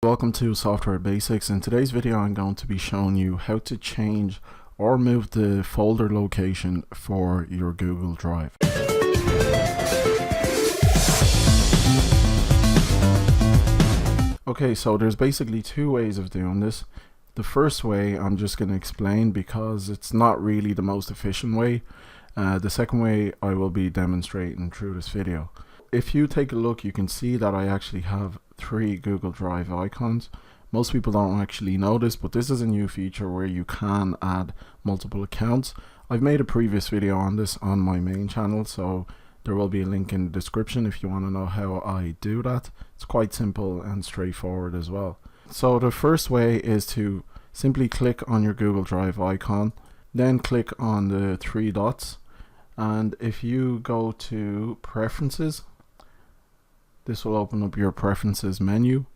Welcome to Software Basics. In today's video I'm going to be showing you how to change or move the folder location for your Google Drive. Okay, so there's basically two ways of doing this. The first way I'm just going to explain because it's not really the most efficient way. The second way I will be demonstrating through this video. If you take a look, you can see that I actually have 3 Google Drive icons. Most people don't actually know this, but this is a new feature where you can add multiple accounts. I've made a previous video on this on my main channel, so there will be a link in the description if you want to know how I do that. It's quite simple and straightforward as well. So the first way is to simply click on your Google Drive icon, then click on the 3 dots, and if you go to Preferences, this will open up your Preferences menu,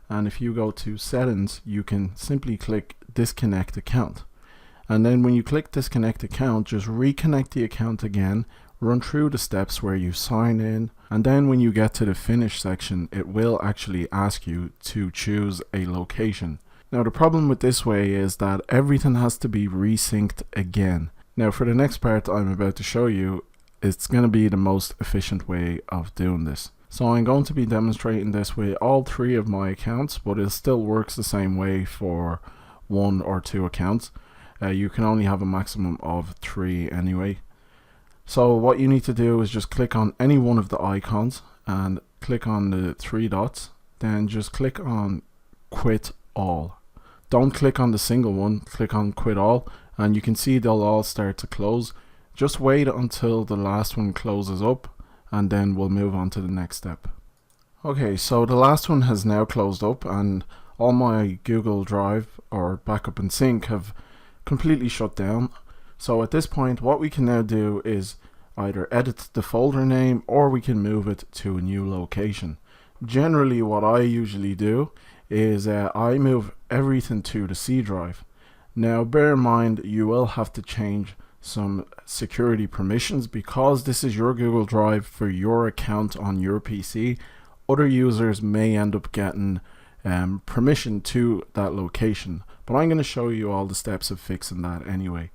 and if you go to Settings, you can simply click Disconnect Account, and then when you click Disconnect Account, just reconnect the account again, run through the steps where you sign in, and then when you get to the Finish section, it will actually ask you to choose a location. Now the problem with this way is that everything has to be resynced again. Now for the next part I'm about to show you, it's going to be the most efficient way of doing this. So I'm going to be demonstrating this with all 3 of my accounts, but it still works the same way for 1 or 2 accounts. You can only have a maximum of 3 anyway. So what you need to do is just click on any one of the icons and click on the 3 dots, then just click on Quit All. Don't click on the single one, click on Quit All, and you can see they'll all start to close. Just wait until the last one closes up, and then we'll move on to the next step. Okay, so the last one has now closed up and all my Google Drive or backup and sync have completely shut down. So at this point what we can now do is either edit the folder name or we can move it to a new location. Generally what I usually do is I move everything to the C drive. Now bear in mind you will have to change some security permissions because this is your Google Drive for your account on your PC. Other users may end up getting permission to that location, but I'm going to show you all the steps of fixing that anyway.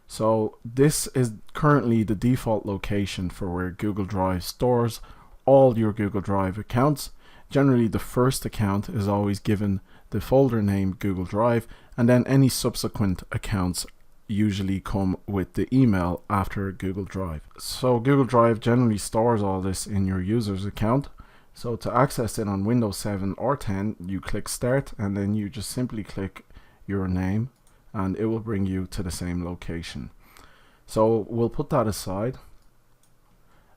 So this is currently the default location for where Google Drive stores all your Google Drive accounts. Generally the first account is always given the folder name Google Drive, and then any subsequent accounts usually come with the email after Google Drive. So Google Drive generally stores all this in your user's account. So to access it on Windows 7 or 10, you click Start and then you just simply click your name and it will bring you to the same location. So we'll put that aside,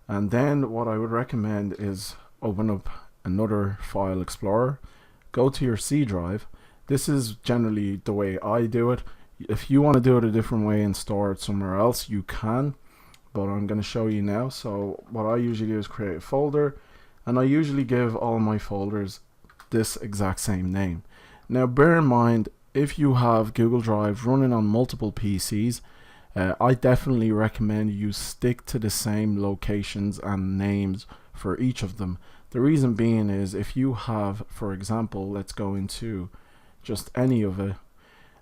and then what I would recommend is open up another file explorer, go to your C drive. This is generally the way I do it. If you want to do it a different way and store it somewhere else, you can, but I'm going to show you now. So what I usually do is create a folder, and I usually give all my folders this exact same name. Now bear in mind, if you have Google Drive running on multiple PCs, I definitely recommend you stick to the same locations and names for each of them. The reason being is if you have, for example, let's go into just any of it,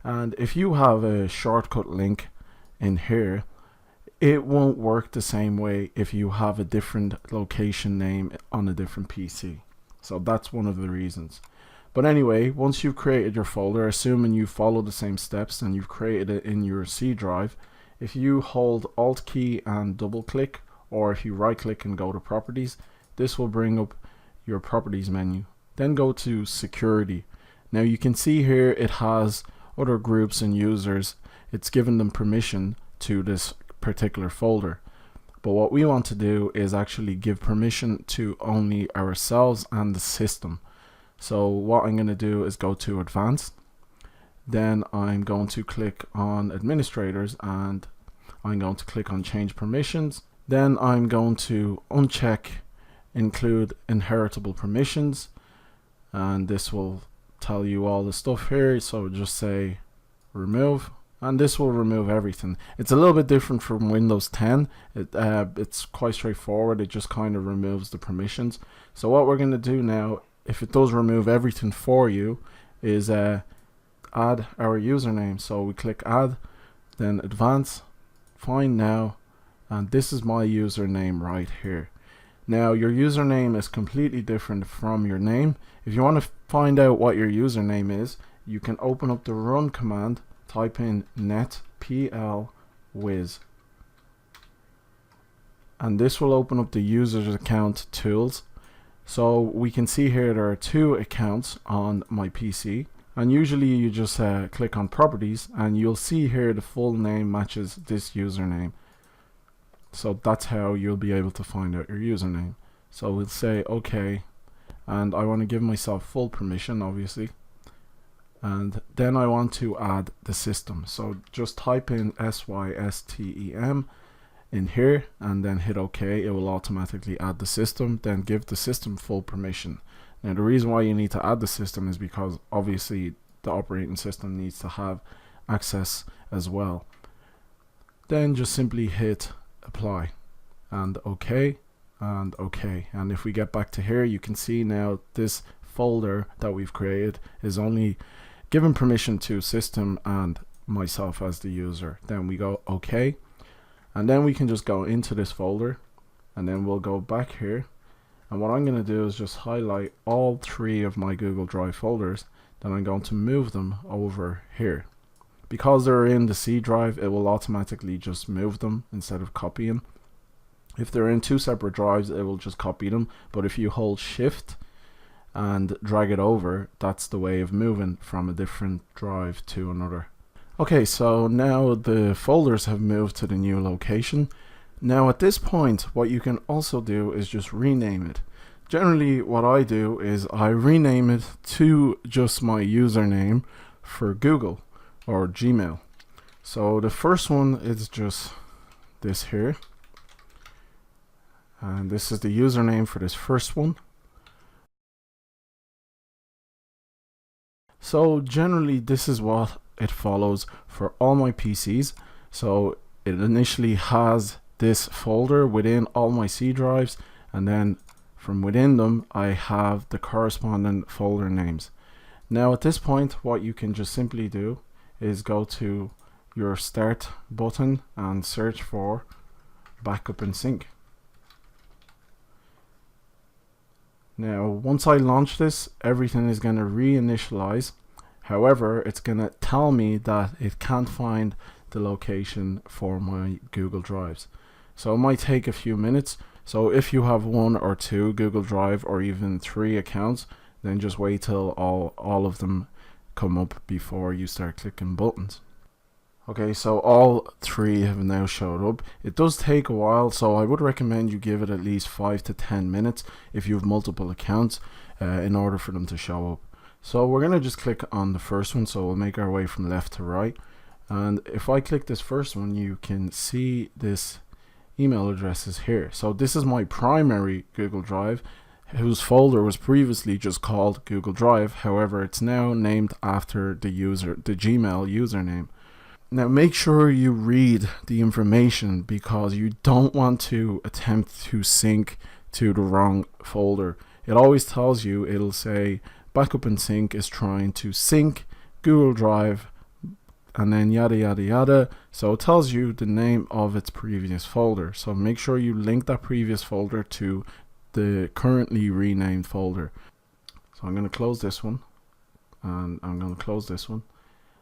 and if you have a shortcut link in here, it won't work the same way if you have a different location name on a different PC. So that's one of the reasons. But anyway, once you've created your folder, assuming you follow the same steps and you've created it in your C drive, if you hold Alt key and double click, or if you right click and go to Properties, this will bring up your Properties menu. Then go to Security. Now you can see here it has other groups and users. It's given them permission to this particular folder, but what we want to do is actually give permission to only ourselves and the system. So what I'm going to do is go to Advanced, then I'm going to click on Administrators, and I'm going to click on Change Permissions. Then I'm going to uncheck Include Inheritable Permissions, and this will tell you all the stuff here. So just say Remove, and this will remove everything. It's a little bit different from Windows 10. It's quite straightforward. It just kind of removes the permissions. So what we're going to do now if it does remove everything for you, is add our username. So we click add, then advance, find now, and this is my username right here. Now your username is completely different from your name. If you want to find out what your username is, you can open up the run command, type in netplwiz, and this will open up the user's account tools. So we can see here there are 2 accounts on my PC, and usually you just click on properties and you'll see here the full name matches this username. So that's how you'll be able to find out your username. So we'll say okay, and I want to give myself full permission obviously, and then I want to add the system. So just type in SYSTEM in here and then hit OK. It will automatically add the system, then give the system full permission. Now the reason why you need to add the system is because obviously the operating system needs to have access as well. Then just simply hit apply and OK and OK, and if we get back to here, you can see now this folder that we've created is only given permission to system and myself as the user. Then we go OK, and then we can just go into this folder, and then we'll go back here, and what I'm going to do is just highlight all 3 of my Google Drive folders. Then I'm going to move them over here. Because they're in the C drive, it will automatically just move them instead of copying. If they're in 2 separate drives, it will just copy them, but if you hold shift and drag it over, that's the way of moving from a different drive to another. Okay, so now the folders have moved to the new location. Now at this point, what you can also do is just rename it. Generally what I do is I rename it to just my username for Google or Gmail. So the first one is just this here, and this is the username for this first one. So generally this is what it follows for all my PCs. So it initially has this folder within all my C drives, and then from within them I have the corresponding folder names. Now at this point, what you can just simply do is go to your start button and search for backup and sync. Now once I launch this, everything is going to reinitialize. However, it's going to tell me that it can't find the location for my Google Drives. So it might take a few minutes. So if you have 1 or 2 Google Drive or even 3 accounts, then just wait till all of them come up before you start clicking buttons. Okay, so all 3 have now showed up. It does take a while, so I would recommend you give it at least 5 to 10 minutes if you have multiple accounts in order for them to show up. So we're going to just click on the first one, so we'll make our way from left to right. And if I click this first one, you can see this email address is here. So this is my primary Google Drive, whose folder was previously just called Google Drive. However, it's now named after the Gmail username. Now make sure you read the information, because you don't want to attempt to sync to the wrong folder. It always tells you, it'll say backup and sync is trying to sync Google Drive, and then yada yada yada. So it tells you the name of its previous folder. So make sure you link that previous folder to the currently renamed folder. So I'm going to close this one, and I'm going to close this one,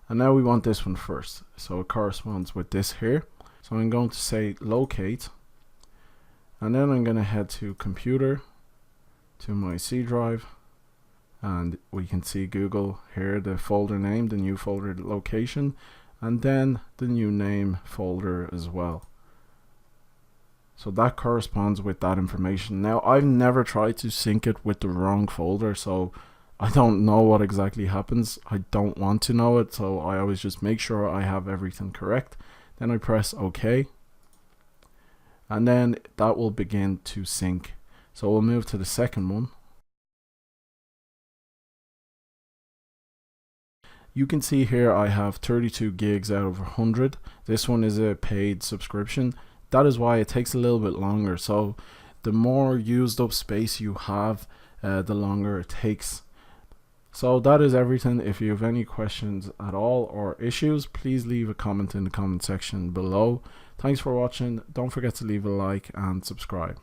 and now we want this one first, so it corresponds with this here. So I'm going to say locate, and then I'm going to head to computer, to my C drive, and we can see Google here, the folder name, the new folder location, and then the new name folder as well. So that corresponds with that information. Now I've never tried to sync it with the wrong folder, so I don't know what exactly happens. I don't want to know it, so I always just make sure I have everything correct. Then I press OK, and then that will begin to sync. So we'll move to the second one. You can see here I have 32 gigs out of 100. This one is a paid subscription. That is why it takes a little bit longer. So the more used up space you have, the longer it takes. So that is everything. If you have any questions at all or issues, please leave a comment in the comment section below. Thanks for watching. Don't forget to leave a like and subscribe.